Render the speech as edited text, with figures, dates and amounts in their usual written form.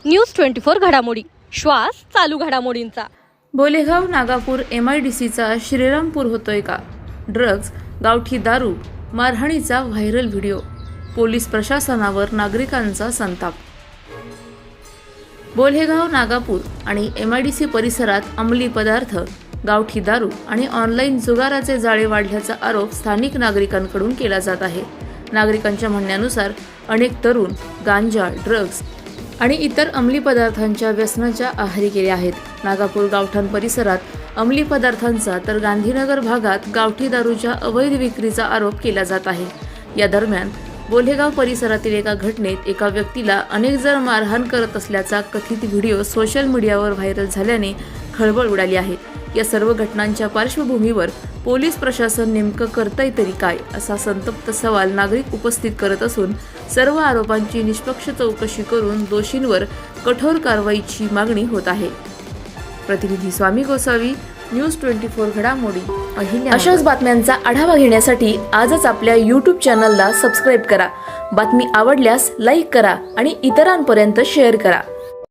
News 24 घडामोडी, श्वास चालू घडामोडींचा। बोलेगाव नागापूर MIDCचा श्रीरामपूर होतोय का? ड्रग्ज, गावठी दारू, मारहाणीचा व्हायरल व्हिडिओ, पोलीस प्रशासनावर नागरिकांचा संताप। बोलेगाव नागापूर आणि MIDC परिसरात अंमली पदार्थ, गावठी दारू आणि ऑनलाईन जुगाराचे जाळे वाढल्याचा आरोप स्थानिक नागरिकांकडून केला जात आहे। नागरिकांच्या म्हणण्यानुसार अनेक तरुण गांजा, ड्रग्ज आणि इतर अंमली पदार्थांच्या व्यसनाच्या आहारी गेले आहेत। नागापूर गावठाण परिसरात अंमली पदार्थांचा तर गांधीनगर भागात गावठी दारूच्या अवैध विक्रीचा आरोप केला जात आहे। या दरम्यान बोलेगाव परिसरातील एका घटनेत एका व्यक्तीला अनेक जण मारहाण करत असल्याचा कथित व्हिडिओ सोशल मीडियावर व्हायरल झाल्याने खळबळ उडाली आहे। या सर्व घटनांच्या पार्श्वभूमीवर पोलीस प्रशासन नेमकं करतंय तरी काय, असा संतप्त सवाल नागरिक उपस्थित करत असून सर्व आरोपांची निष्पक्ष चौकशी करून दोषींवर कठोर कारवाईची मागणी होत आहे। प्रतिनिधी स्वामी गोसावी, न्यूज 24 घडामोडी, अहिल्या। अशाच बातम्यांचा आढावा घेण्यासाठी आजच आपल्या YouTube चॅनलला सबस्क्राईब करा। बातमी आवडल्यास लाईक करा आणि इतरांपर्यंत शेअर करा।